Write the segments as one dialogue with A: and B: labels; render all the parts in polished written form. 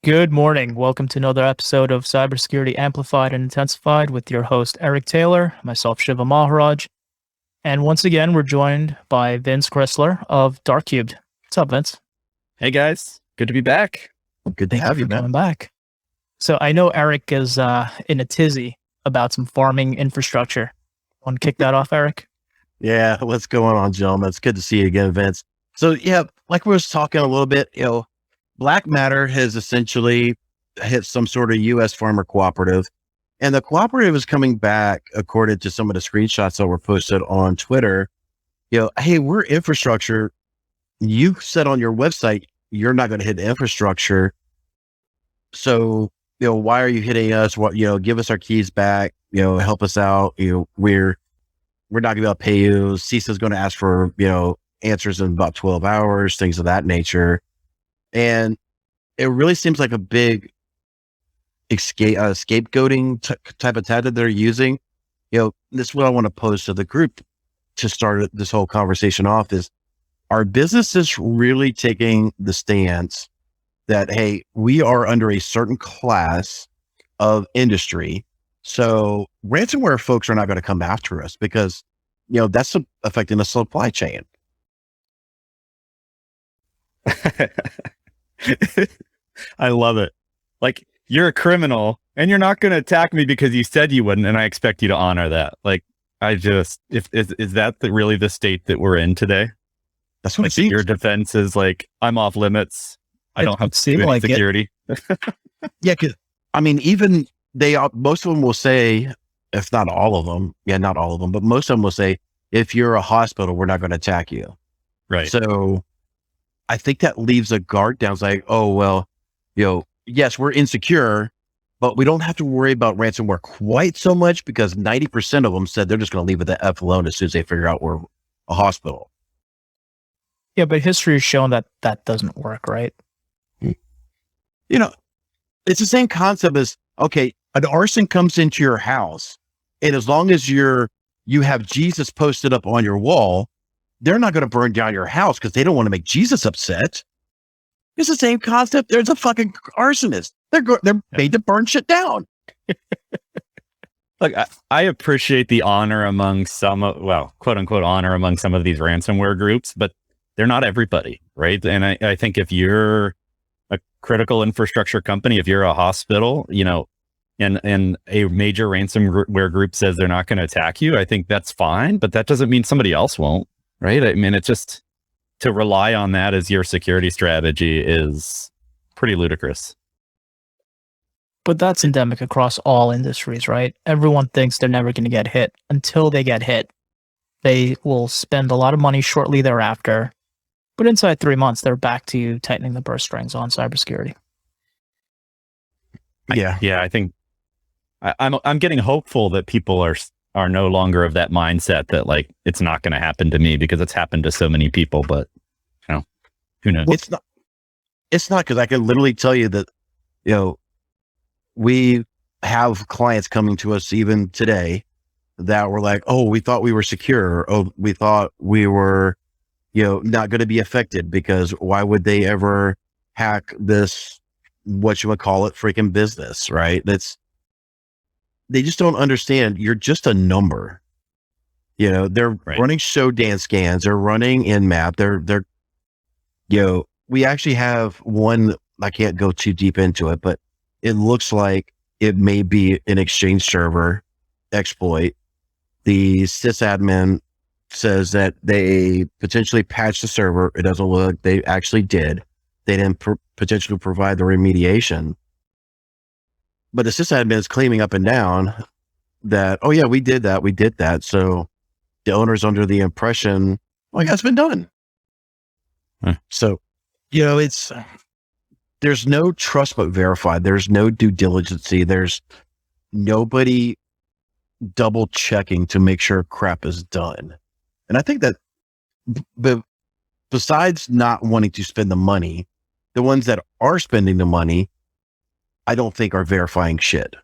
A: Good morning. Welcome to another episode of Cybersecurity Amplified and Intensified with your host, Eric Taylor, myself, Shiva Maharaj. And once again, we're joined by Vince Crisler of DarkCubes. What's up, Vince?
B: Hey, guys. Good to be back.
C: Good to have you, man.
A: Coming back. So I know Eric is in a tizzy about some farming infrastructure. Want to kick that off, Eric?
C: Yeah, what's going on, gentlemen? It's good to see you again, Vince. So yeah, like we was talking a little bit, Black Matter has essentially hit some sort of U.S. farmer cooperative, and the cooperative is coming back, according to some of the screenshots that were posted on Twitter. Hey, we're infrastructure. You said on your website you're not going to hit infrastructure, so why are you hitting us? What give us our keys back. Help us out. We're not going to be able to pay you. CISA is going to ask for answers in about 12 hours, things of that nature. And it really seems like a big scapegoating type of tactic they're using. This is what I want to pose to the group to start this whole conversation off is, are businesses really taking the stance that, hey, we are under a certain class of industry, so ransomware folks are not going to come after us because, that's affecting the supply chain.
B: I love it. Like, you're a criminal and you're not going to attack me because you said you wouldn't, and I expect you to honor that. Like, is that really the state that we're in today?
C: That's what
B: it seems. Your defense is like, I'm off limits. I don't have to do any security.
C: Yeah, because even most of them will say, if not all of them, not all of them, but most of them will say, if you're a hospital, we're not going to attack you.
B: Right.
C: So I think that leaves a guard down. It's like, oh, well, yes, we're insecure, but we don't have to worry about ransomware quite so much because 90% of them said they're just going to leave it the F alone as soon as they figure out we're a hospital.
A: Yeah, but history has shown that that doesn't work, right?
C: It's the same concept as, okay, an arson comes into your house, and as long as you have Jesus posted up on your wall, they're not going to burn down your house because they don't want to make Jesus upset. It's the same concept. There's a fucking arsonist. They're made to burn shit down.
B: Look, I appreciate the honor among quote unquote honor among some of these ransomware groups, but they're not everybody, right? And I think if you're a critical infrastructure company, if you're a hospital, and a major ransomware group says they're not going to attack you, I think that's fine, but that doesn't mean somebody else won't. Right. I mean, it's just to rely on that as your security strategy is pretty ludicrous.
A: But that's endemic across all industries, right? Everyone thinks they're never going to get hit until they get hit. They will spend a lot of money shortly thereafter, but inside 3 months, they're back to you tightening the purse strings on cybersecurity.
C: Yeah.
B: I think I'm getting hopeful that people are no longer of that mindset that like, it's not going to happen to me because it's happened to so many people, but who knows?
C: It's not because I can literally tell you that, we have clients coming to us even today that were like, oh, we thought we were secure. Oh, we thought we were, not going to be affected because why would they ever hack this, what you would call it, freaking business, right? They just don't understand. You're just a number. They're
B: right.
C: running show dance scans. They're running Nmap. We actually have one, I can't go too deep into it, but it looks like it may be an Exchange server exploit. The sysadmin says that they potentially patched the server. It doesn't look like they actually did. They didn't potentially provide the remediation. But the sysadmin is claiming up and down that, oh yeah, we did that. So the owner's under the impression, well, yeah, it's been done. So, there's no trust but verified. There's no due diligence. There's nobody double checking to make sure crap is done. And I think that besides not wanting to spend the money, the ones that are spending the money, I don't think are verifying shit.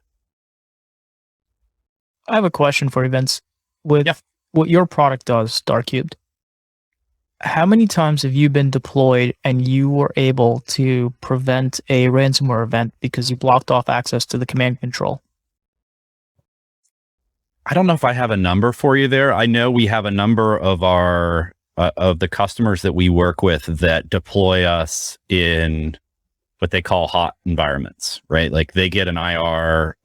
A: I have a question for you, Vince. With what your product does, DarkCubed, How many times have you been deployed and you were able to prevent a ransomware event because you blocked off access to the command control?
B: I don't know if I have a number for you there. I know we have a number of our of the customers that we work with that deploy us in what they call hot environments, right? Like they get an IR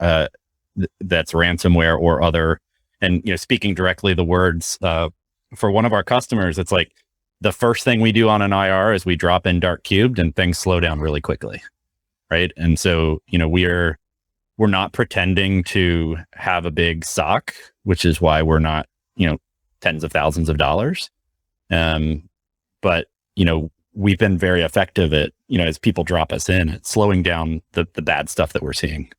B: that's ransomware or other, and speaking directly the words for one of our customers, it's like the first thing we do on an IR is we drop in Darkcubed and things slow down really quickly, right? And so we're not pretending to have a big SOC, which is why we're not tens of thousands of dollars. But we've been very effective at as people drop us in, at slowing down the bad stuff that we're seeing.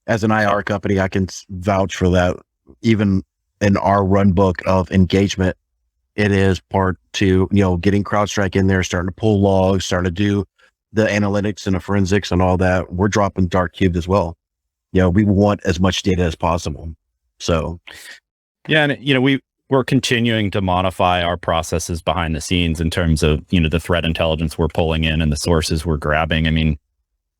C: As an IR company, I can vouch for that. Even in our run book of engagement, it is part to, getting CrowdStrike in there, starting to pull logs, starting to do the analytics and the forensics and all that. We're dropping Darkcube as well. We want as much data as possible. So,
B: yeah. And, we're continuing to modify our processes behind the scenes in terms of, the threat intelligence we're pulling in and the sources we're grabbing. I mean,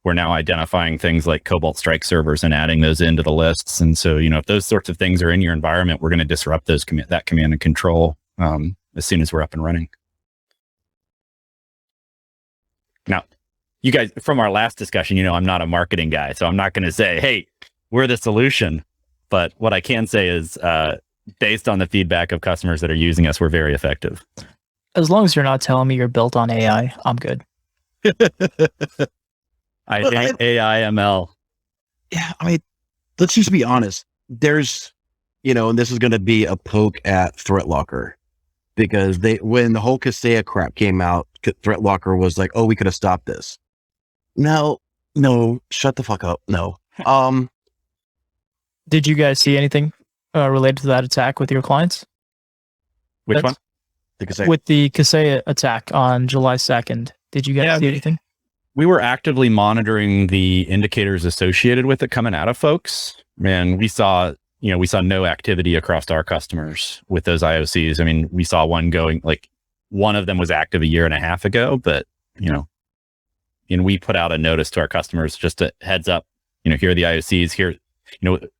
B: we're now identifying things like Cobalt Strike servers and adding those into the lists. And so, if those sorts of things are in your environment, we're going to disrupt that command and control as soon as we're up and running. Now, you guys, from our last discussion, I'm not a marketing guy, so I'm not going to say, hey, we're the solution. But what I can say is, based on the feedback of customers that are using us, we're very effective.
A: As long as you're not telling me you're built on AI, I'm good.
B: I think AI, ML.
C: Yeah, I mean, let's just be honest. There's, and this is going to be a poke at ThreatLocker, because when the whole CompTIA crap came out, ThreatLocker was like, oh, we could have stopped this. No, shut the fuck up. No.
A: Did you guys see anything related to that attack with your clients?
B: Which one?
A: With the CompTIA attack on July 2nd. Did you guys see anything?
B: We were actively monitoring the indicators associated with it coming out of folks. Man, we saw no activity across our customers with those IOCs. I mean, we saw one going, like, one of them was active a year and a half ago, but, and we put out a notice to our customers, just a heads up, here are the IOCs here.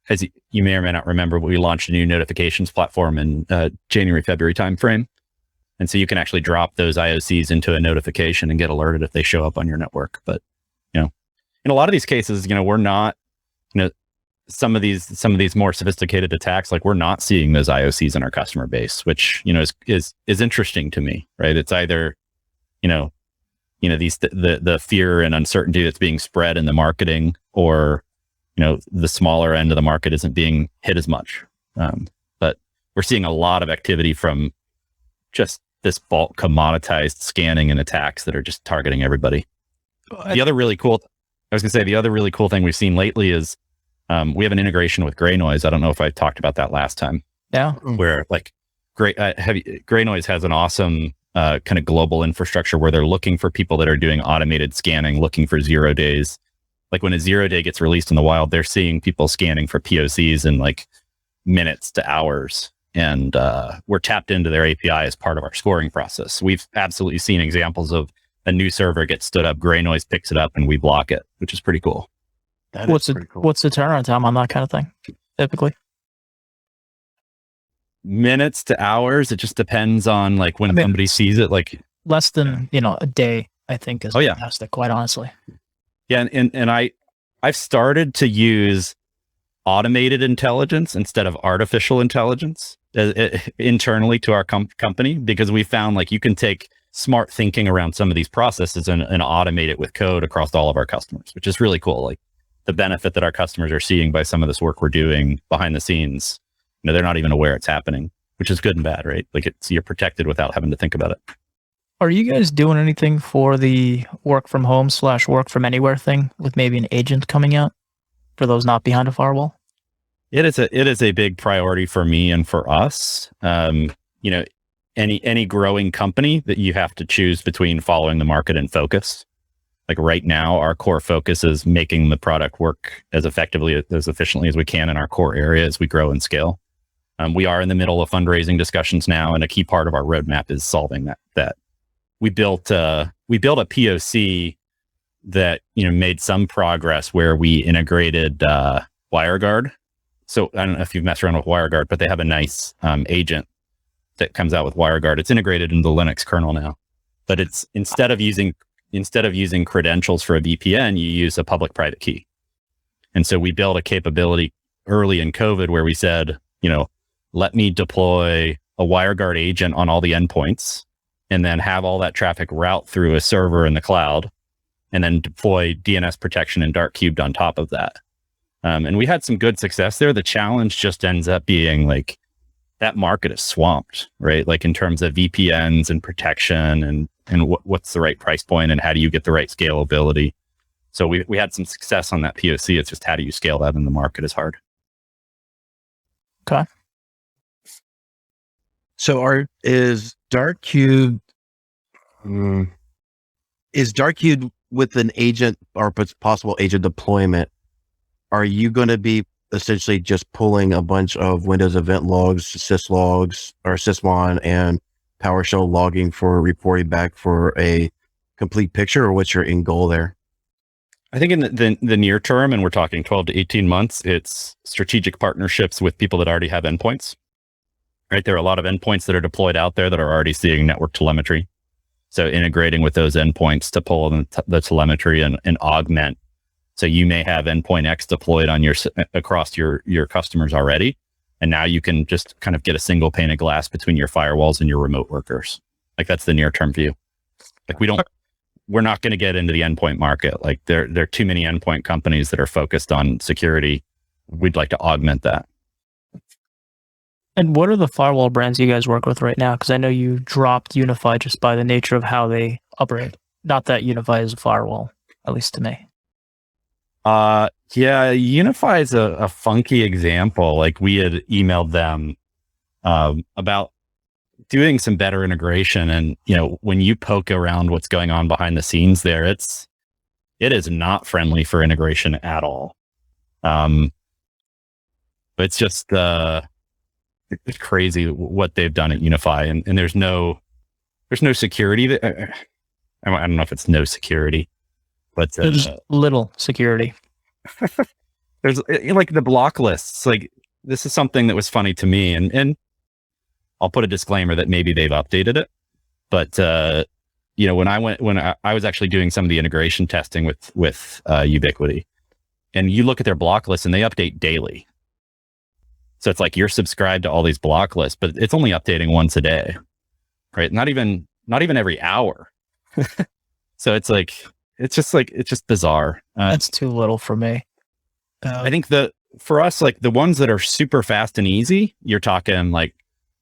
B: As you may or may not remember, we launched a new notifications platform in January, February timeframe. And so you can actually drop those IOCs into a notification and get alerted if they show up on your network. But, in a lot of these cases, we're not, some of these more sophisticated attacks, like, we're not seeing those IOCs in our customer base, which, is interesting to me, right? It's either, the fear and uncertainty that's being spread in the marketing, or, the smaller end of the market isn't being hit as much. But we're seeing a lot of activity from just this bulk commoditized scanning and attacks that are just targeting everybody. The other really cool thing we've seen lately is we have an integration with Gray Noise. I don't know if I talked about that last time.
A: Yeah.
B: Where, like, Gray Noise has an awesome kind of global infrastructure where they're looking for people that are doing automated scanning, looking for 0 days. Like, when a 0 day gets released in the wild, they're seeing people scanning for POCs in like minutes to hours. And we're tapped into their API as part of our scoring process. We've absolutely seen examples of a new server gets stood up, Gray Noise picks it up, and we block it, which is pretty cool.
A: What's the turnaround time on that kind of thing, typically?
B: Minutes to hours. It just depends on, like, when somebody sees it. Like,
A: less than a day, I think, is fantastic, quite honestly.
B: Yeah, and I've started to use automated intelligence instead of artificial intelligence internally to our company, because we found, like, you can take smart thinking around some of these processes and automate it with code across all of our customers, which is really cool. Like, the benefit that our customers are seeing by some of this work we're doing behind the scenes, they're not even aware it's happening, which is good and bad, right? Like, you're protected without having to think about it.
A: Are you guys doing anything for the work from home / work from anywhere thing with maybe an agent coming out for those not behind a firewall?
B: It is a big priority for me and for us. Any growing company, that you have to choose between following the market and focus. Like, right now, our core focus is making the product work as effectively, as efficiently as we can in our core area as we grow and scale. We are in the middle of fundraising discussions now, and a key part of our roadmap is solving that. We built a POC that made some progress where we integrated WireGuard. So I don't know if you've messed around with WireGuard, but they have a nice agent that comes out with WireGuard. It's integrated in the Linux kernel now, but it's instead of using credentials for a VPN, you use a public-private key. And so we built a capability early in COVID where we said, let me deploy a WireGuard agent on all the endpoints, and then have all that traffic route through a server in the cloud, and then deploy DNS protection and DarkCubed on top of that. And we had some good success there. The challenge just ends up being like that market is swamped, right? Like in terms of VPNs and protection and what's the right price point and how do you get the right scalability. So we had some success on that POC. It's just how do you scale that in the market is hard.
A: Okay.
C: So is DarkCube with an agent or possible agent deployment? Are you going to be essentially just pulling a bunch of Windows event logs, syslogs or sysmon and PowerShell logging for reporting back for a complete picture, or what's your end goal there?
B: I think in the near term, and we're talking 12 to 18 months, it's strategic partnerships with people that already have endpoints, right? There are a lot of endpoints that are deployed out there that are already seeing network telemetry. So integrating with those endpoints to pull the telemetry and augment. So you may have endpoint X deployed on across your customers already. And now you can just kind of get a single pane of glass between your firewalls and your remote workers. Like that's the near term view. Like we're not going to get into the endpoint market. Like there are too many endpoint companies that are focused on security. We'd like to augment that.
A: And what are the firewall brands you guys work with right now? Because I know you dropped Unify just by the nature of how they operate. Not that Unify is a firewall, at least to me.
B: Yeah, Unify is a funky example. Like we had emailed them about doing some better integration, and when you poke around what's going on behind the scenes there, it is not friendly for integration at all. But it's just it's crazy what they've done at Unify, and there's no security. I don't know if it's no security, but
A: there's little security.
B: There's like the block lists. Like this is something that was funny to me, and I'll put a disclaimer that maybe they've updated it, but when I was actually doing some of the integration testing with Ubiquity, and you look at their block list and they update daily. So it's like you're subscribed to all these block lists, but it's only updating once a day, right? Not even every hour. So it's just bizarre.
A: That's too little for me.
B: I think for us, like the ones that are super fast and easy, you're talking like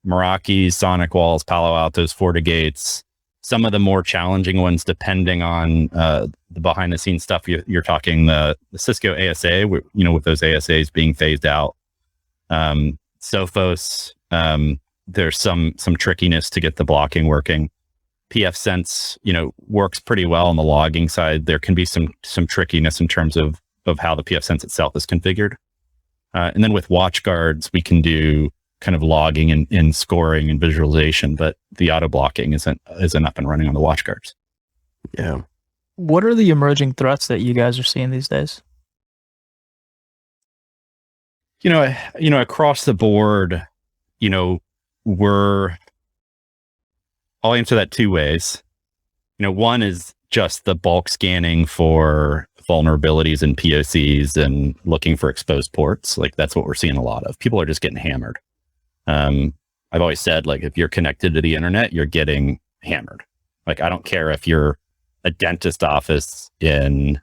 B: Meraki's, Sonic Walls, Palo Altos, FortiGates. Some of the more challenging ones, depending on the behind the scenes stuff, you're talking the Cisco ASA, with those ASAs being phased out. Sophos, there's some trickiness to get the blocking working. pfSense, works pretty well on the logging side. There can be some trickiness in terms of how the pfSense itself is configured. And then with WatchGuards, we can do kind of logging and scoring and visualization, but the auto blocking isn't up and running on the WatchGuards.
C: Yeah.
A: What are the emerging threats that you guys are seeing these days?
B: Across the board, I'll answer that two ways. One is just the bulk scanning for vulnerabilities and POCs and looking for exposed ports. Like that's what we're seeing a lot of. People are just getting hammered. I've always said, like, if you're connected to the internet, you're getting hammered. Like, I don't care if you're a dentist office in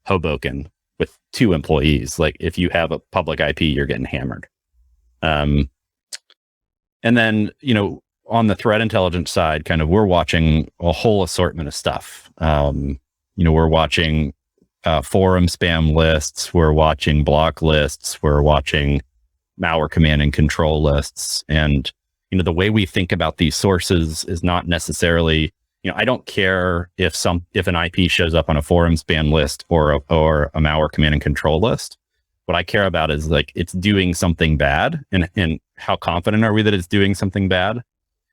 B: Hoboken with 2 employees. Like, if you have a public IP, you're getting hammered. And then, on the threat intelligence side, kind of, we're watching a whole assortment of stuff. We're watching forum spam lists, we're watching block lists, we're watching malware command and control lists. And, the way we think about these sources is not necessarily, I don't care if an IP shows up on a forum spam list or a malware command and control list. What I care about is like it's doing something bad, and how confident are we that it's doing something bad?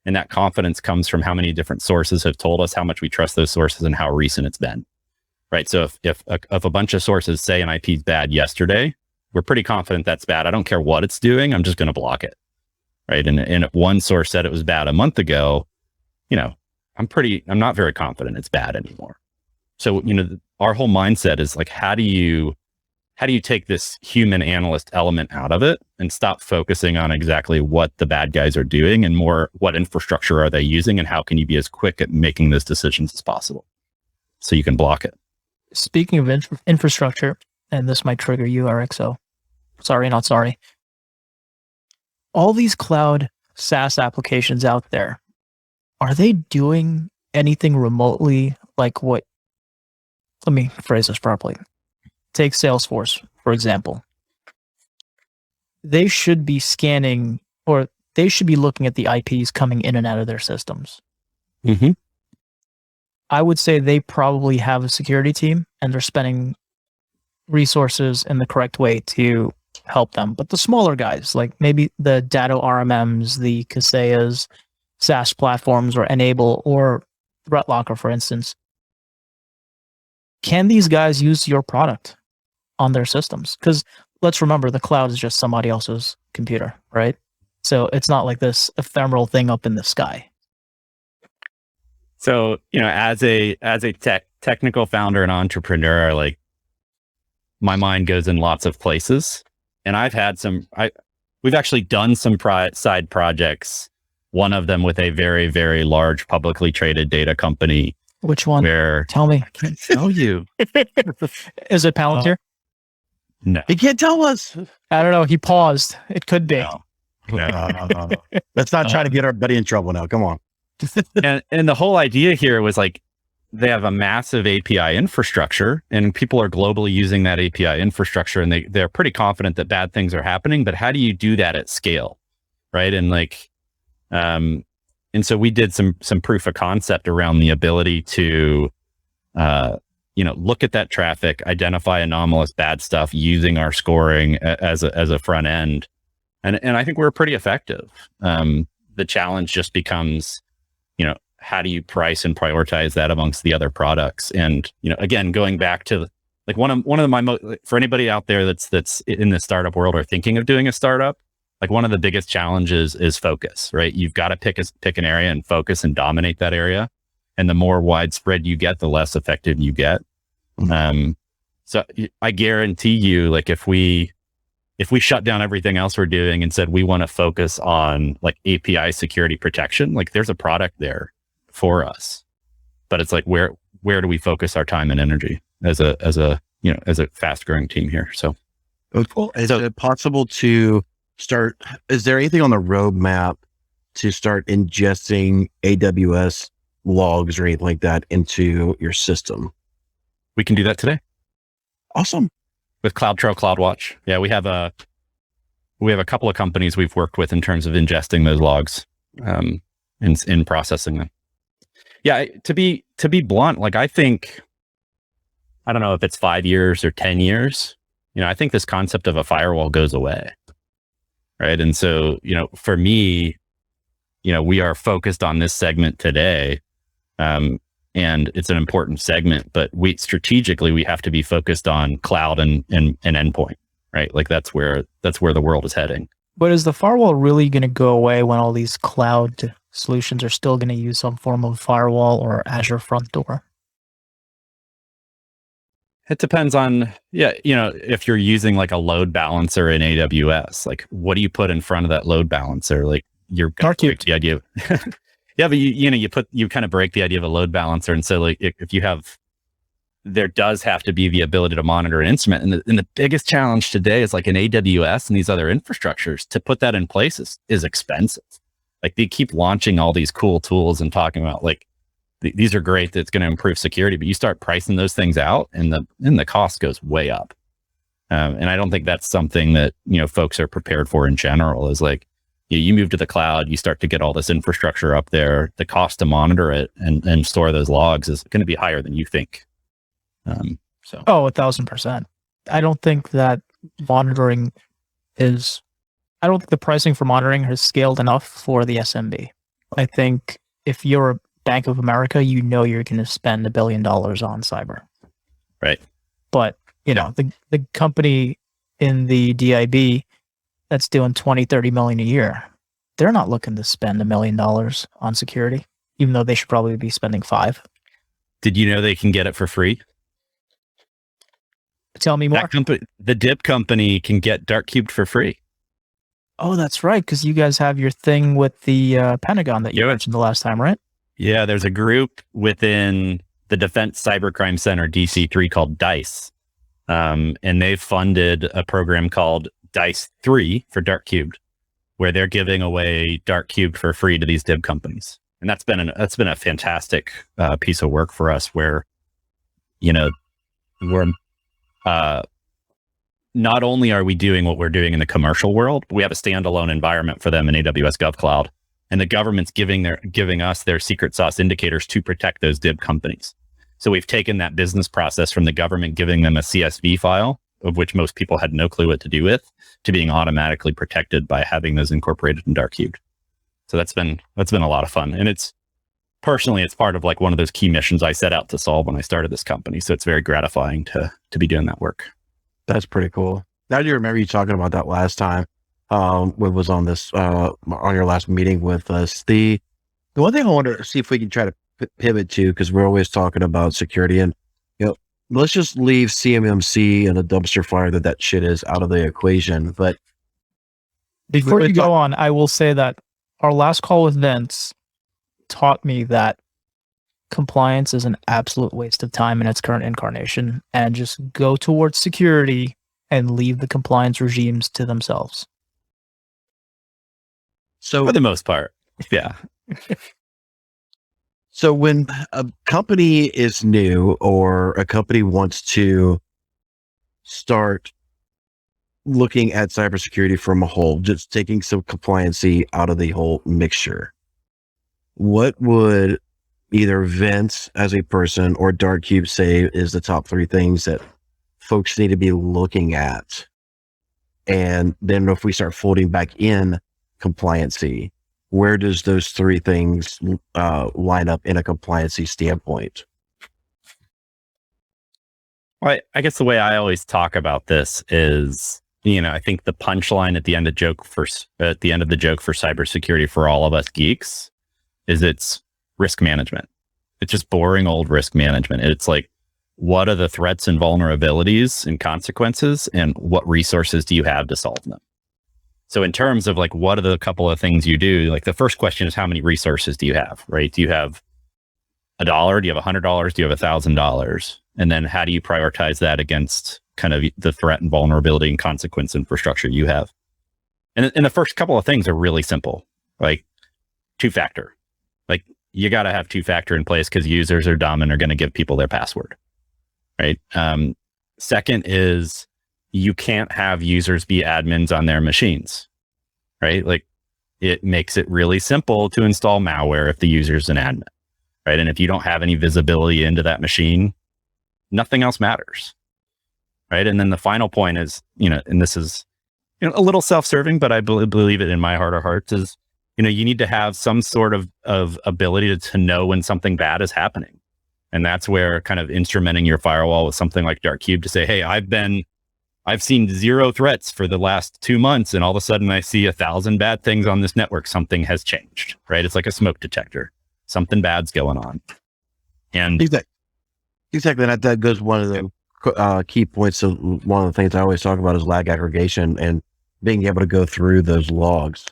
B: And that confidence comes from how many different sources have told us, how much we trust those sources, and how recent it's been. Right. So if a bunch of sources say an IP is bad yesterday, we're pretty confident that's bad. I don't care what it's doing. I'm just going to block it. Right. And if one source said it was bad a month ago, I'm not very confident it's bad anymore. So, our whole mindset is like, how do you take this human analyst element out of it and stop focusing on exactly what the bad guys are doing and more what infrastructure are they using and how can you be as quick at making those decisions as possible so you can block it.
A: Speaking of infrastructure, and this might trigger you, RXO. Sorry, not sorry. All these cloud SaaS applications out there, are they doing anything remotely like what? Let me phrase this properly. Take Salesforce, for example. They should be scanning, or they should be looking at the IPs coming in and out of their systems.
B: Mm-hmm.
A: I would say they probably have a security team and they're spending resources in the correct way to help them. But the smaller guys, like maybe the Datto RMMs, the Kaseya's, SaaS platforms, or Enable, or ThreatLocker, for instance, can these guys use your product on their systems? Because let's remember, the cloud is just somebody else's computer, right? So it's not like this ephemeral thing up in the sky.
B: So, as a technical founder and entrepreneur, like my mind goes in lots of places, and I've had we've actually done some side projects. One of them with a very, very large publicly traded data company.
A: Which one?
B: Where
A: Tell me.
B: I can't tell you.
A: Is it Palantir?
B: No.
C: He can't tell us.
A: I don't know. He paused. It could be.
B: No.
C: Let's not try to get our buddy in trouble now. Come on.
B: And the whole idea here was like, they have a massive API infrastructure and people are globally using that API infrastructure, and they're pretty confident that bad things are happening, but how do you do that at scale? Right. And like, and so we did some proof of concept around the ability to, look at that traffic, identify anomalous bad stuff using our scoring as a front end. And I think we're pretty effective. The challenge just becomes, how do you price and prioritize that amongst the other products? And, again, going back to like one of my, for anybody out there that's in the startup world or thinking of doing a startup, like one of the biggest challenges is focus, right? You've got to pick an area and focus and dominate that area. And the more widespread you get, the less effective you get. Mm-hmm. So I guarantee you, like if we shut down everything else we're doing and said we want to focus on like API security protection, like there's a product there for us. But it's like where do we focus our time and energy as a fast growing team here? So
C: cool. Is it possible to start? Is there anything on the roadmap to start ingesting AWS logs or anything like that into your system?
B: We can do that today.
C: Awesome.
B: With CloudTrail, CloudWatch. Yeah, we have a couple of companies we've worked with in terms of ingesting those logs, in processing them. Yeah, to be blunt, like I think, I don't know if it's 5 years or 10 years, I think this concept of a firewall goes away. Right. And so, for me, we are focused on this segment today. And it's an important segment, but we have to be focused on cloud and endpoint, right? Like that's where the world is heading.
A: But is the firewall really going to go away when all these cloud solutions are still going to use some form of firewall or Azure front door?
B: It depends on, if you're using like a load balancer in AWS, like what do you put in front of that load balancer? Like you're
A: DarkCube.
B: The idea of, yeah, but you kind of break the idea of a load balancer. And so like if you have, there does have to be the ability to monitor an instrument. And the biggest challenge today is like in AWS and these other infrastructures, to put that in place is expensive. Like they keep launching all these cool tools and talking about like, these are great, that's going to improve security, but you start pricing those things out and the cost goes way up. And I don't think that's something that, folks are prepared for in general. Is like, you move to the cloud, you start to get all this infrastructure up there. The cost to monitor it and store those logs is going to be higher than you think.
A: Oh, 1,000%. I don't think that monitoring is, I don't think the pricing for monitoring has scaled enough for the SMB. I think if you're a Bank of America, you know you're going to spend $1 billion on cyber.
B: Right.
A: But, the company in the DIB that's doing 20, 30 million a year, they're not looking to spend $1 million on security, even though they should probably be spending 5.
B: Did you know they can get it for free?
A: Tell me more.
B: The DIB company can get Darkcubed for free.
A: Oh, that's right, because you guys have your thing with the Pentagon that you mentioned the last time, right?
B: Yeah, there's a group within the Defense Cybercrime Center, DC3, called DICE. And they've funded a program called DICE 3 for Darkcubed, where they're giving away Darkcubed for free to these DIB companies. And that's been a fantastic piece of work for us, where, we're not only are we doing what we're doing in the commercial world, we have a standalone environment for them in AWS GovCloud, and the government's giving us their secret sauce indicators to protect those DIB companies. So we've taken that business process from the government giving them a CSV file, of which most people had no clue what to do with, to being automatically protected by having those incorporated in Darkcube. So that's been a lot of fun. And it's part of like one of those key missions I set out to solve when I started this company. So it's very gratifying to be doing that work.
C: That's pretty cool. Now, do you remember you talking about that last time? What was on this, on your last meeting with us? The one thing I want to see if we can try to pivot to, because we're always talking about security, and, let's just leave CMMC and a dumpster fire that shit is out of the equation. But
A: before you go on, I will say that our last call with Vince taught me that compliance is an absolute waste of time in its current incarnation, and just go towards security and leave the compliance regimes to themselves.
C: So
B: for the most part, yeah.
C: So when a company is new, or a company wants to start looking at cybersecurity from a whole, just taking some compliancy out of the whole mixture, what would either Vince as a person or Darkcube say is the top 3 things that folks need to be looking at? And then if we start folding back in compliancy, where does those 3 things line up in a compliancy standpoint?
B: Well, I guess the way I always talk about this is, I think the punchline at the end of the joke for cybersecurity for all of us geeks is it's risk management. It's just boring old risk management. It's like, what are the threats and vulnerabilities and consequences, and what resources do you have to solve them? So in terms of like, what are the couple of things you do? Like the first question is, how many resources do you have, right? Do you have $1? Do you have $100? Do you have $1,000? And then how do you prioritize that against kind of the threat and vulnerability and consequence infrastructure you have? And the first couple of things are really simple, like 2-factor. Like you got to have 2-factor in place because users are dumb and are going to give people their password, right? Second is, you can't have users be admins on their machines, right? Like it makes it really simple to install malware if the user's an admin, right? And if you don't have any visibility into that machine, nothing else matters, right? And then the final point is, and this is, a little self-serving, but I believe it in my heart of hearts is, you need to have some sort of ability to know when something bad is happening. And that's where kind of instrumenting your firewall with something like Darkcube to say, hey, I've seen 0 threats for the last 2 months, and all of a sudden I see 1,000 bad things on this network. Something has changed, right? It's like a smoke detector. Something bad's going on. And
C: exactly. That goes one of the key points. So one of the things I always talk about is lag aggregation, and being able to go through those logs,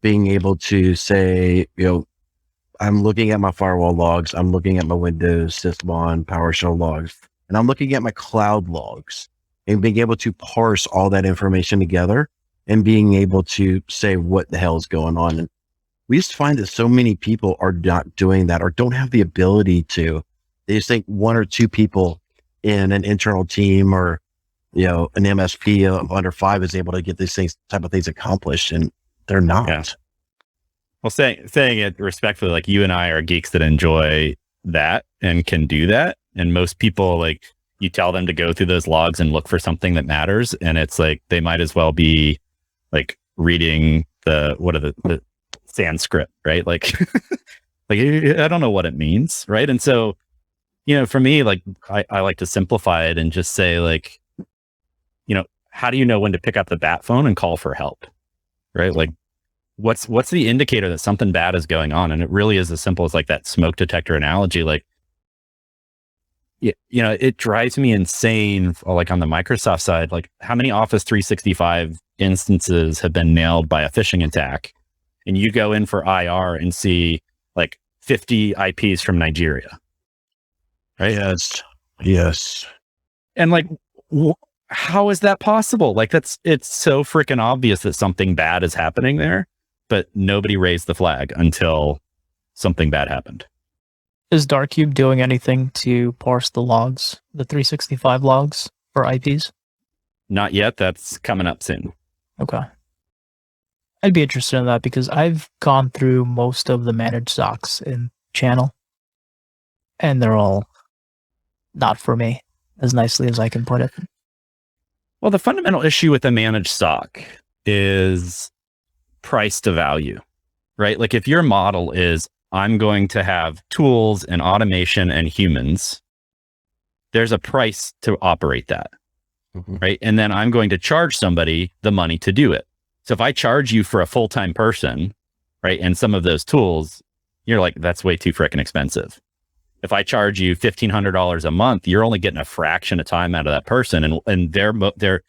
C: being able to say, I'm looking at my firewall logs, I'm looking at my Windows Sysmon PowerShell logs, and I'm looking at my cloud logs, and being able to parse all that information together and being able to say what the hell is going on. And we just find that so many people are not doing that, or don't have the ability to. They just think 1 or 2 people in an internal team, or, an MSP of under 5 is able to get these type of things accomplished, and they're not.
B: Yeah. Well, saying it respectfully, like you and I are geeks that enjoy that and can do that. And most people, like, you tell them to go through those logs and look for something that matters. And it's like, they might as well be like reading the Sanskrit, right? Like, like, I don't know what it means. Right. And so, for me, like, I like to simplify it and just say, like, how do you know when to pick up the bat phone and call for help? Right. Like, what's the indicator that something bad is going on? And it really is as simple as like that smoke detector analogy. Like, it drives me insane, like on the Microsoft side, like how many Office 365 instances have been nailed by a phishing attack, and you go in for IR and see like 50 IPs from Nigeria. Right?
C: Yes.
B: And like, how is that possible? Like it's so freaking obvious that something bad is happening there, but nobody raised the flag until something bad happened.
A: Is DarkCube doing anything to parse the logs, the 365 logs for IPs?
B: Not yet. That's coming up soon.
A: Okay. I'd be interested in that because I've gone through most of the managed SOCs in channel, and they're all not for me, as nicely as I can put it.
B: Well, the fundamental issue with a managed SOC is price to value, right? Like if your model is, I'm going to have tools and automation and humans, there's a price to operate that, right? And then I'm going to charge somebody the money to do it. So if I charge you for a full-time person, right, and some of those tools, you're like, that's way too freaking expensive. If I charge you $1,500 a month, you're only getting a fraction of time out of that person. And they're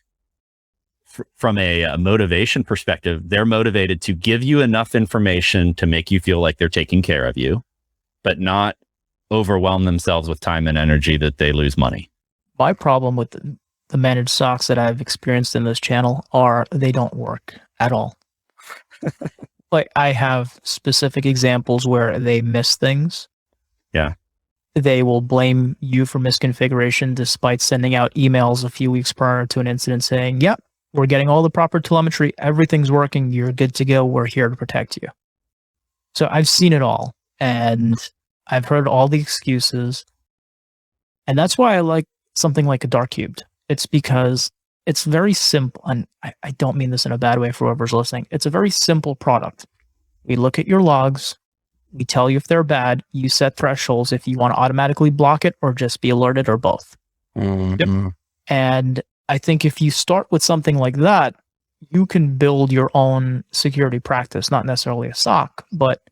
B: from a motivation perspective, they're motivated to give you enough information to make you feel like they're taking care of you, but not overwhelm themselves with time and energy that they lose money.
A: My problem with the managed SOCs that I've experienced in this channel are they don't work at all. Like I have specific examples where they miss things.
B: Yeah.
A: They will blame you for misconfiguration despite sending out emails a few weeks prior to an incident saying, yep, we're getting all the proper telemetry. Everything's working. You're good to go. We're here to protect you. So I've seen it all and I've heard all the excuses. And that's why I like something like a DarkCube. It's because it's very simple. And I don't mean this in a bad way for whoever's listening. It's a very simple product. We look at your logs. We tell you if they're bad. You set thresholds if you want to automatically block it or just be alerted or both.
C: Mm-hmm.
A: Yep. And I think if you start with something like that, you can build your own security practice, not necessarily a SOC, but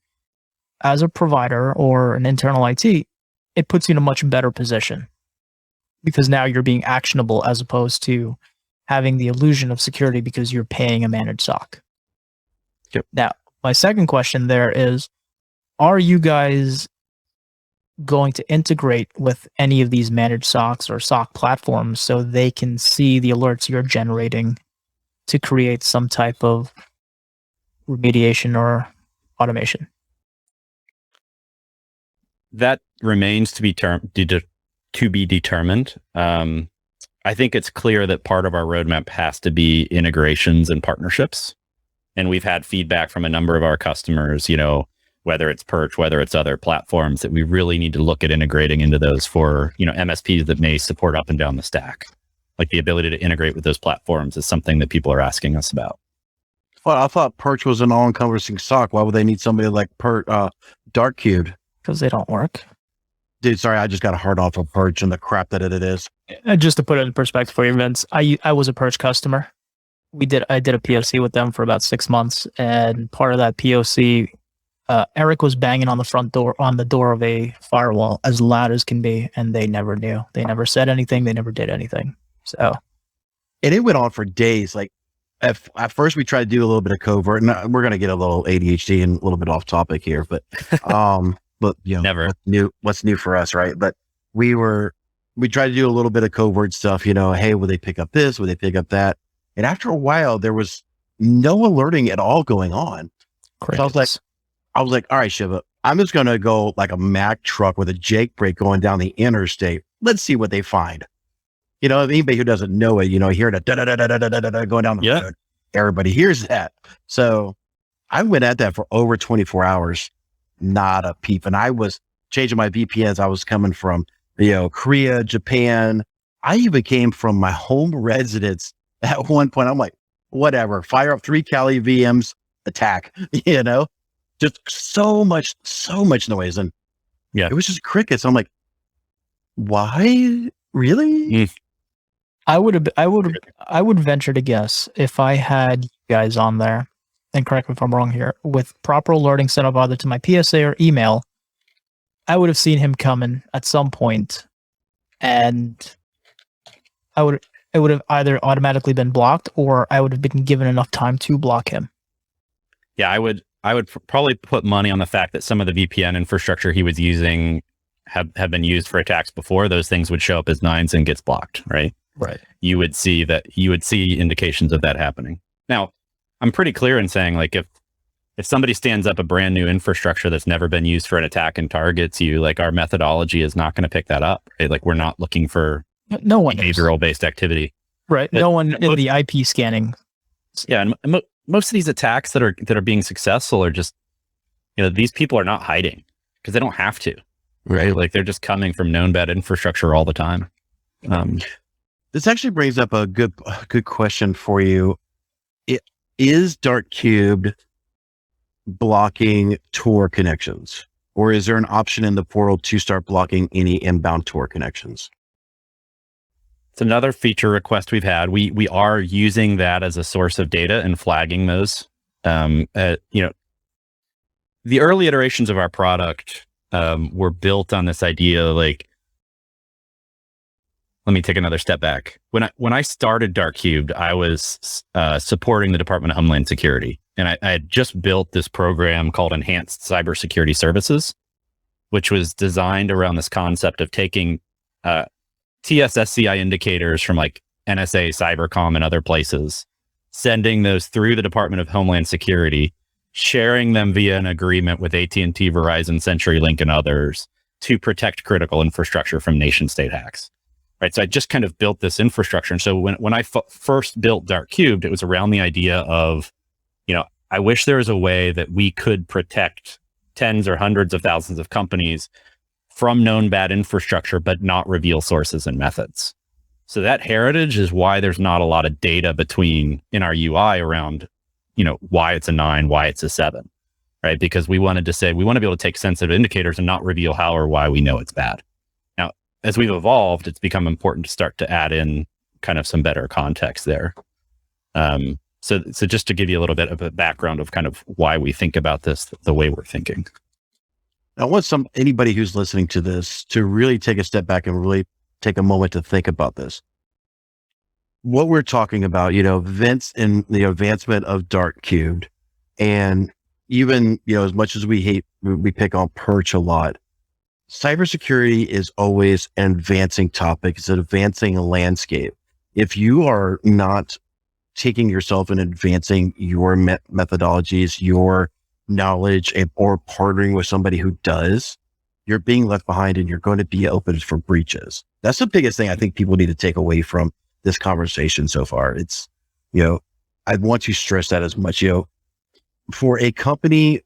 A: as a provider or an internal IT, it puts you in a much better position because now you're being actionable as opposed to having the illusion of security because you're paying a managed SOC.
B: Yep.
A: Now, my second question there is, are you guys going to integrate with any of these managed SOCs or SOC platforms so they can see the alerts you're generating to create some type of remediation or automation?
B: That remains to be determined. I think it's clear that part of our roadmap has to be integrations and partnerships. And we've had feedback from a number of our customers, whether it's Perch, whether it's other platforms, that we really need to look at integrating into those for, MSPs that may support up and down the stack. Like the ability to integrate with those platforms is something that people are asking us about.
C: Well, I thought Perch was an all-encompassing SOC. Why would they need somebody like DarkCube?
A: Because they don't work.
C: Dude, sorry, I just got a hard off of Perch and the crap that it is.
A: Just to put it in perspective for you, Vince, I was a Perch customer. I did a POC with them for about 6 months, and part of that POC, Eric was banging on the door of a firewall as loud as can be, and they never knew. They never said anything. They never did anything. So,
C: and it went on for days. Like at first, we tried to do a little bit of covert, and we're going to get a little ADHD and a little bit off topic here, but
B: never
C: what's new for us, right? But we tried to do a little bit of covert stuff. Hey, will they pick up this? Will they pick up that? And after a while, there was no alerting at all going on. So I was like, all right, Shiva, I'm just going to go like a Mack truck with a Jake brake going down the interstate. Let's see what they find. Anybody who doesn't know it, hear the da-da-da-da-da-da-da going down the road. Everybody hears that. So I went at that for over 24 hours, not a peep. And I was changing my VPNs. I was coming from, Korea, Japan, I even came from my home residence at one point. I'm like, whatever, fire up 3 Kali VMs, attack, just so much noise. And
B: Yeah.
C: it was just crickets. I'm like, why? Really?
A: I would venture to guess, if I had you guys on there, and correct me if I'm wrong here, with proper alerting set up either to my PSA or email, I would have seen him coming at some point, and it would have either automatically been blocked, or I would have been given enough time to block him.
B: Yeah, I would probably put money on the fact that some of the VPN infrastructure he was using have been used for attacks before. Those things would show up as 9s and gets blocked, right?
A: Right.
B: You would see indications of that happening. Now, I'm pretty clear in saying, like, if somebody stands up a brand new infrastructure that's never been used for an attack and targets you, like, our methodology is not going to pick that up, right? Like, we're not looking for behavioral based activity.
A: Right. No one in the IP scanning.
B: Yeah. And most of these attacks that are being successful are just, these people are not hiding because they don't have to, right? Like, they're just coming from known bad infrastructure all the time.
C: This actually brings up a good question for you. Is DarkCube blocking Tor connections, or is there an option in the portal to start blocking any inbound Tor connections?
B: It's another feature request we've had. We are using that as a source of data and flagging those. The early iterations of our product were built on this idea, like, let me take another step back. When I started DarkCubed, I was supporting the Department of Homeland Security, and I had just built this program called Enhanced Cybersecurity Services, which was designed around this concept of taking TSSCI indicators from, like, NSA, Cybercom, and other places, sending those through the Department of Homeland Security, sharing them via an agreement with AT&T, Verizon, CenturyLink, and others to protect critical infrastructure from nation-state hacks. Right. So I just kind of built this infrastructure. And so when I first built DarkCubed, it was around the idea of, I wish there was a way that we could protect tens or hundreds of thousands of companies from known bad infrastructure, but not reveal sources and methods. So that heritage is why there's not a lot of data in our UI around, why it's a 9, why it's a 7, right? Because we wanted to say, we want to be able to take sensitive indicators and not reveal how or why we know it's bad. As we've evolved, it's become important to start to add in kind of some better context there. So just to give you a little bit of a background of kind of why we think about this the way we're thinking.
C: I want anybody who's listening to this to really take a step back and really take a moment to think about this. What we're talking about, Vince, and the advancement of DarkCubed, and even, as much as we pick on Perch a lot, cybersecurity is always an advancing topic. It's an advancing landscape. If you are not taking yourself and advancing your methodologies, your knowledge, or partnering with somebody who does, you're being left behind and you're going to be open for breaches. That's the biggest thing I think people need to take away from this conversation so far. It's, I want to stress that as much, for a company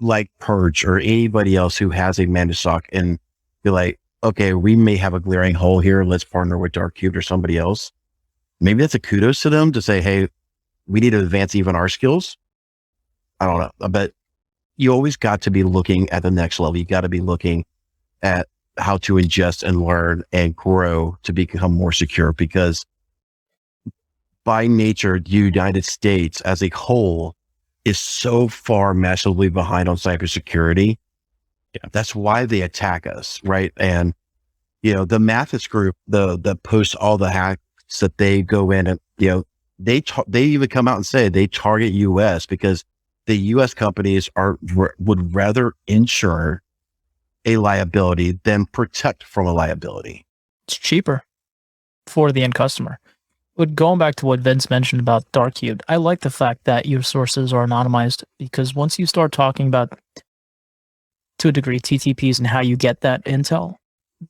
C: like Perch or anybody else who has a managed SOC and be like, okay, we may have a glaring hole here. Let's partner with DarkCube or somebody else. Maybe that's a kudos to them to say, hey, we need to advance even our skills. I don't know, but you always got to be looking at the next level. You got to be looking at how to ingest and learn and grow to become more secure, because by nature, the United States as a whole is so far massively behind on cybersecurity.
B: Yeah.
C: That's why they attack us, right? And, the Mathis group, the post all the hacks that they go in and, they even come out and say they target US because the US companies would rather insure a liability than protect from a liability.
A: It's cheaper for the end customer. But going back to what Vince mentioned about DarkCube, I like the fact that your sources are anonymized, because once you start talking about, to a degree, TTPs and how you get that intel,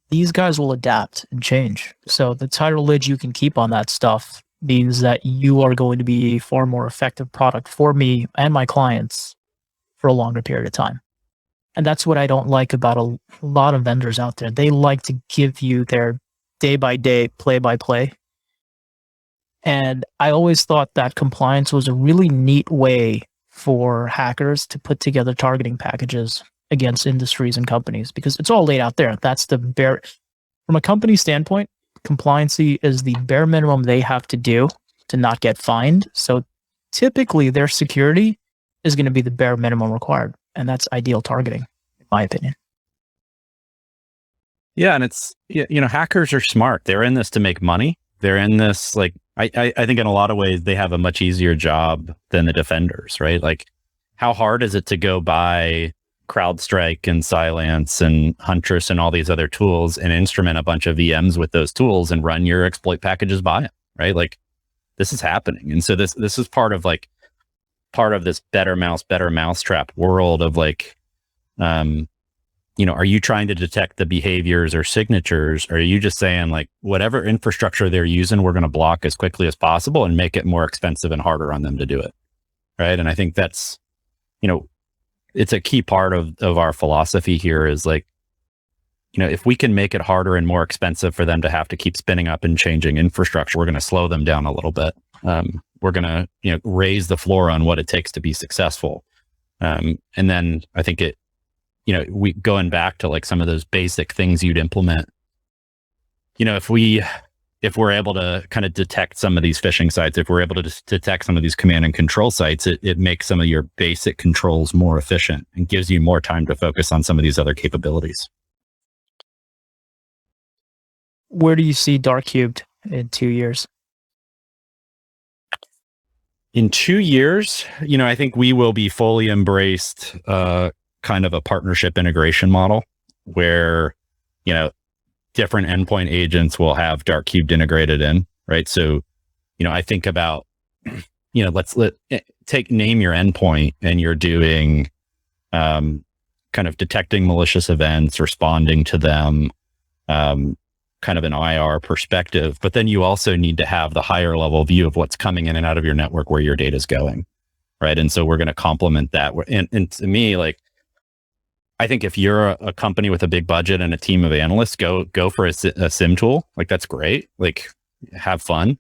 A: these guys will adapt and change. So the tighter lid you can keep on that stuff means that you are going to be a far more effective product for me and my clients for a longer period of time. And that's what I don't like about a lot of vendors out there. They like to give you their day by day, play by play. And I always thought that compliance was a really neat way for hackers to put together targeting packages against industries and companies, because it's all laid out there. That's the bare, from a company standpoint, compliancy is the bare minimum they have to do to not get fined. So typically their security is going to be the bare minimum required. And that's ideal targeting, in my opinion.
B: Yeah. And it's, hackers are smart. They're in this to make money. They're in this, like, I think in a lot of ways, they have a much easier job than the defenders, right? Like, how hard is it to go buy CrowdStrike and Cylance and Huntress and all these other tools and instrument a bunch of VMs with those tools and run your exploit packages by it, right? Like, this is happening. And so this is part of this better mousetrap world of like, are you trying to detect the behaviors or signatures? Or are you just saying like, whatever infrastructure they're using, we're going to block as quickly as possible and make it more expensive and harder on them to do it, right? And I think that's, it's a key part of our philosophy here is like, if we can make it harder and more expensive for them to have to keep spinning up and changing infrastructure, we're going to slow them down a little bit. We're going to, raise the floor on what it takes to be successful. And then I think we going back to like some of those basic things you'd implement, if we're able to kind of detect some of these phishing sites, if we're able to detect some of these command and control sites, it makes some of your basic controls more efficient and gives you more time to focus on some of these other capabilities.
A: Where do you see DarkCubed in 2 years?
B: In 2 years, I think we will be fully embraced, kind of a partnership integration model where, different endpoint agents will have DarkCubed integrated in, right? So, I think about, name your endpoint and you're doing, kind of detecting malicious events, responding to them, kind of an IR perspective, but then you also need to have the higher level view of what's coming in and out of your network, where your data is going, right? And so we're going to complement that. And to me, like, I think if you're a company with a big budget and a team of analysts, go for a SIM tool. Like, that's great. Like, have fun.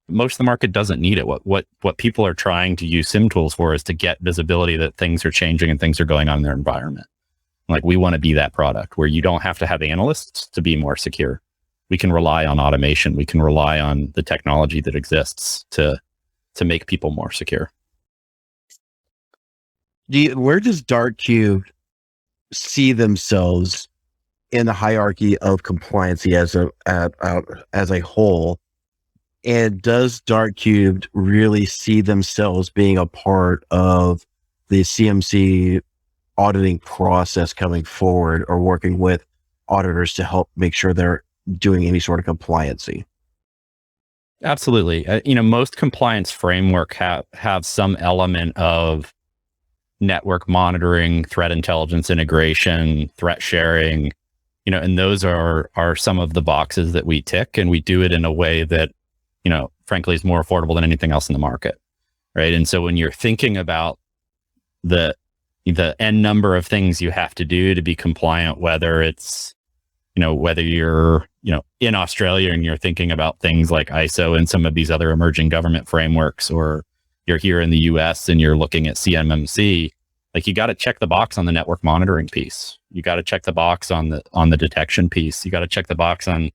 B: Most of the market doesn't need it. What people are trying to use SIM tools for is to get visibility that things are changing and things are going on in their environment. Like, we want to be that product where you don't have to have analysts to be more secure. We can rely on automation. We can rely on the technology that exists to make people more secure.
C: Where does DarkCube see themselves in the hierarchy of compliancy as a whole? And does DarkCube really see themselves being a part of the CMC auditing process coming forward, or working with auditors to help make sure they're doing any sort of compliancy?
B: Absolutely. Most compliance framework have some element of network monitoring, threat intelligence integration, threat sharing, and those are some of the boxes that we tick, and we do it in a way that, frankly, is more affordable than anything else in the market, right? And so when you're thinking about the N number of things you have to do to be compliant, whether it's, whether you're, in Australia and you're thinking about things like ISO and some of these other emerging government frameworks, or you're here in the US and you're looking at CMMC, like, you got to check the box on the network monitoring piece. You got to check the box on the detection piece. You got to check the box on,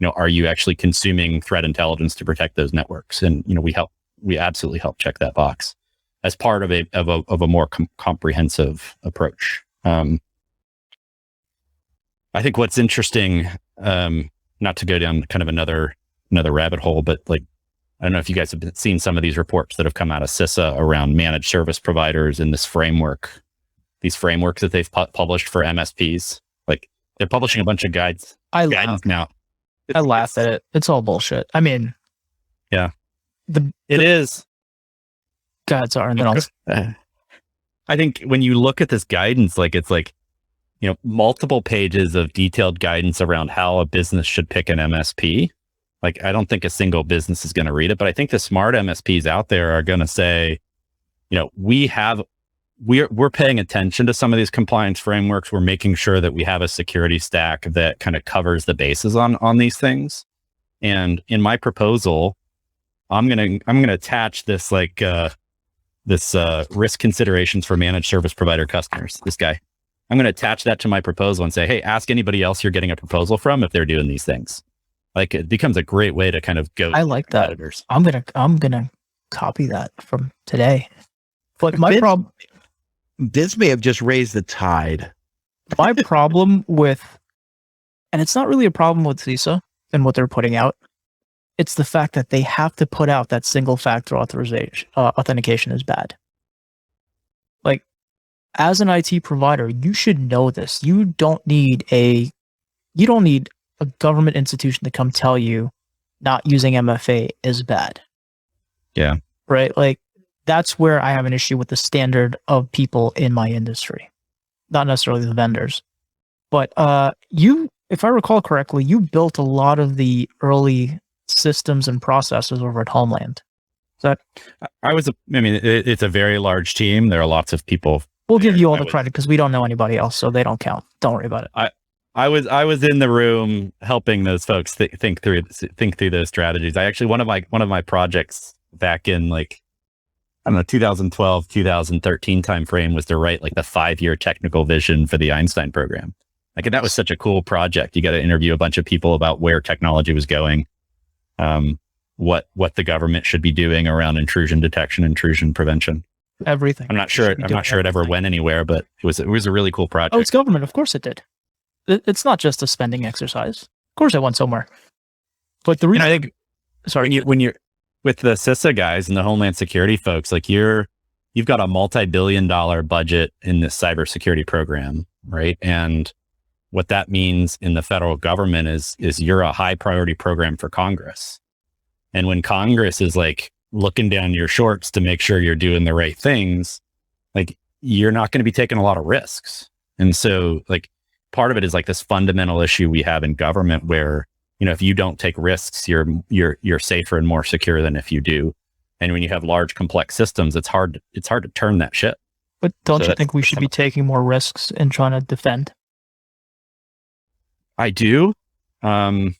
B: are you actually consuming threat intelligence to protect those networks? And, we absolutely help check that box as part of a more comprehensive approach. I think what's interesting, not to go down kind of another rabbit hole, but like, I don't know if you guys have seen some of these reports that have come out of CISA around managed service providers and these frameworks that they've published for MSPs. Like, they're publishing a bunch of guidance now.
A: I laugh at it. It's all bullshit. I mean,
B: yeah, it is.
A: God, sorry. And then
B: I think when you look at this guidance, like, it's like, multiple pages of detailed guidance around how a business should pick an MSP. Like, I don't think a single business is going to read it, but I think the smart MSPs out there are going to say, we're paying attention to some of these compliance frameworks. We're making sure that we have a security stack that kind of covers the bases on these things. And in my proposal, I'm gonna attach this risk considerations for managed service provider customers. This guy, I'm gonna attach that to my proposal and say, hey, ask anybody else you're getting a proposal from if they're doing these things. Like, it becomes a great way to kind of go.
A: I like that. I'm gonna copy that from today. But my problem,
C: this may have just raised the tide.
A: my problem with, and it's not really a problem with CISA and what they're putting out. It's the fact that they have to put out that single factor authorization, authentication is bad. Like, as an IT provider, you should know this. You don't need a government institution to come tell you not using MFA is bad.
B: Yeah.
A: Right? Like, that's where I have an issue with the standard of people in my industry. Not necessarily the vendors. But if I recall correctly, you built a lot of the early systems and processes over at Homeland. Is that?
B: It's a very large team. There are lots of people.
A: We'll give you all the credit because we don't know anybody else, so they don't count. Don't worry about it.
B: I was in the room helping those folks think through those strategies. I actually, one of my projects back in 2012, 2013 timeframe was to write the 5-year technical vision for the Einstein program. And that was such a cool project. You got to interview a bunch of people about where technology was going, what the government should be doing around intrusion detection, intrusion prevention.
A: Everything.
B: I'm not sure it ever went anywhere, but it was a really cool project.
A: Oh, it's government. Of course it did. It's not just a spending exercise. Of course it went somewhere. But the reason
B: I think, when you're with the CISA guys and the Homeland Security folks, you've got a multi-billion-dollar budget in this cybersecurity program, right? And what that means in the federal government is you're a high priority program for Congress. And when Congress is looking down your shorts to make sure you're doing the right things, you're not going to be taking a lot of risks. And so part of it is this fundamental issue we have in government where, if you don't take risks, you're safer and more secure than if you do. And when you have large complex systems, it's hard to turn that ship.
A: But don't you think we should be taking more risks in trying to defend?
B: I do. But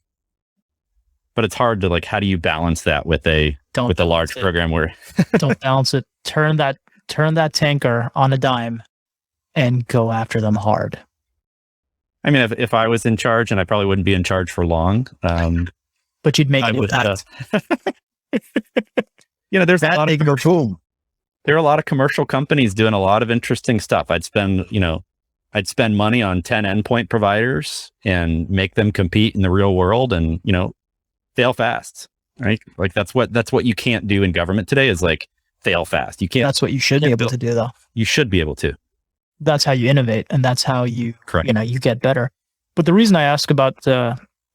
B: it's hard to how do you balance that with a large program where
A: don't balance it. Turn that tanker on a dime and go after them hard.
B: I mean, if I was in charge, and I probably wouldn't be in charge for long,
A: but you'd make an impact.
B: There's
C: that making a boom.
B: There are a lot of commercial companies doing a lot of interesting stuff. I'd spend money on 10 endpoint providers and make them compete in the real world, and fail fast, right? That's what you can't do in government today is fail fast. You can't.
A: That's what you should be able to do, though.
B: You should be able to.
A: That's how you innovate, and that's how you,
B: correct,
A: you get better. But the reason I ask about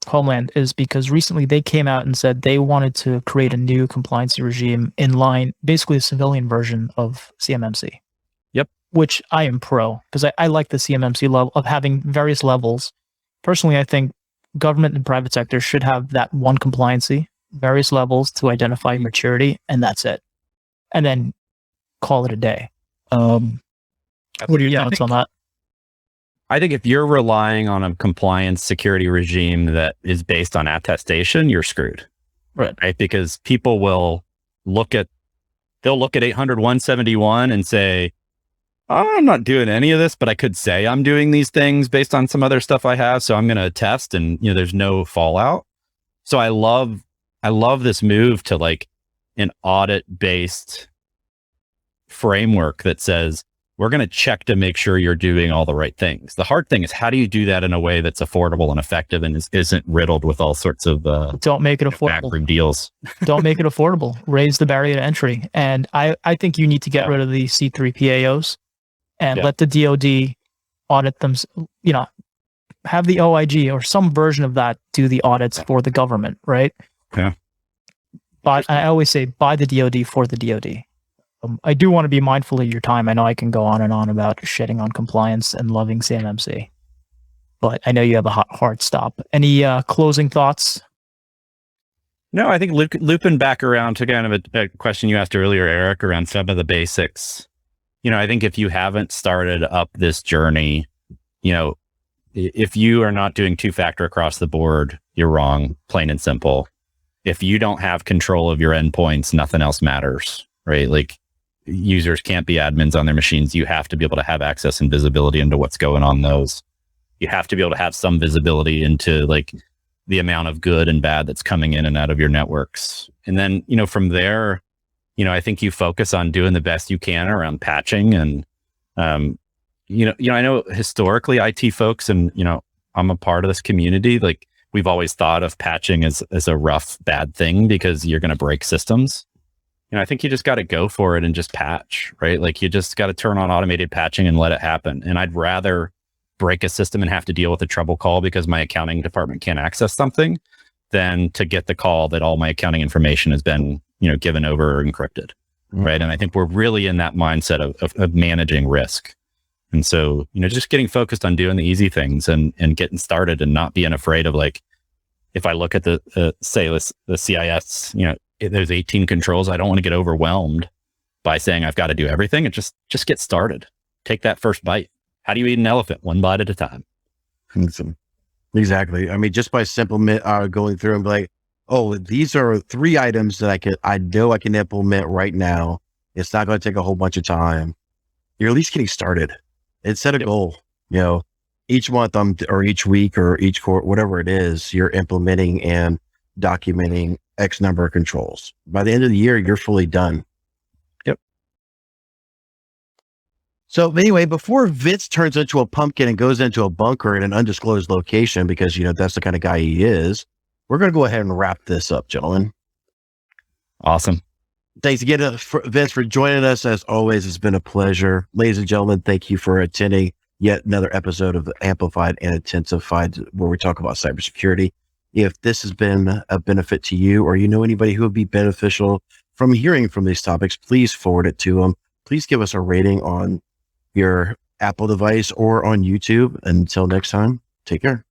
A: Homeland is because recently they came out and said they wanted to create a new compliance regime in line, basically a civilian version of CMMC.
B: Yep.
A: Which I am pro, because I like the CMMC level of having various levels. Personally, I think government and private sector should have that one compliancy, various levels to identify maturity, and that's it. And then call it a day. What are your thoughts on that?
B: I think if you're relying on a compliance security regime that is based on attestation, you're screwed.
A: Right?
B: Because people will look at 800-171 and say, I'm not doing any of this, but I could say I'm doing these things based on some other stuff I have. So I'm going to attest, and there's no fallout. So I love this move to an audit-based framework that says, we're going to check to make sure you're doing all the right things. The hard thing is, how do you do that in a way that's affordable and effective and isn't riddled with all sorts of
A: don't make it affordable
B: backroom deals.
A: Don't make it affordable. Raise the barrier to entry. And I think you need to get rid of the C3PAOs and let the DoD audit them. Have the OIG or some version of that do the audits for the government, right?
B: Yeah.
A: But I always say buy the DoD for the DoD. I do want to be mindful of your time. I know I can go on and on about shitting on compliance and loving CMMC, but I know you have a hard stop. Any closing thoughts?
B: No, I think looping back around to kind of a question you asked earlier, Eric, around some of the basics. I think if you haven't started up this journey, if you are not doing two-factor across the board, you're wrong, plain and simple. if you don't have control of your endpoints, nothing else matters, right? Like users can't be admins on their machines. You have to be able to have access and visibility into what's going on those. You have to be able to have some visibility into like the amount of good and bad that's coming in and out of your networks. And then, from there, I think you focus on doing the best you can around patching. And, I know historically IT folks, and, I'm a part of this community, like we've always thought of patching as a rough, bad thing because you're going to break systems. I think you just got to go for it and just patch, right? Like you just got to turn on automated patching and let it happen. And I'd rather break a system and have to deal with a trouble call because my accounting department can't access something than to get the call that all my accounting information has been, given over or encrypted, right? And I think we're really in that mindset of managing risk. And so, just getting focused on doing the easy things and getting started and not being afraid of like, if I look at the CIS, there's 18 controls. I don't want to get overwhelmed by saying I've got to do everything. And just get started. Take that first bite. How do you eat an elephant? One bite at a time.
C: Exactly. I mean, just by simple going through and be like, oh, these are 3 items that I know I can implement right now. It's not going to take a whole bunch of time. You're at least getting started. And set a goal. Each month or each week or each quarter, whatever it is, you're implementing and documenting X number of controls. By the end of the year, you're fully done.
B: Yep.
C: So anyway, before Vince turns into a pumpkin and goes into a bunker in an undisclosed location, because, that's the kind of guy he is, we're going to go ahead and wrap this up, gentlemen.
B: Awesome.
C: Thanks again, Vince, for joining us. As always, it's been a pleasure. Ladies and gentlemen, thank you for attending yet another episode of Amplified and Intensified, where we talk about cybersecurity. If this has been a benefit to you, or you know anybody who would be beneficial from hearing from these topics, please forward it to them. Please give us a rating on your Apple device or on YouTube. Until next time, take care.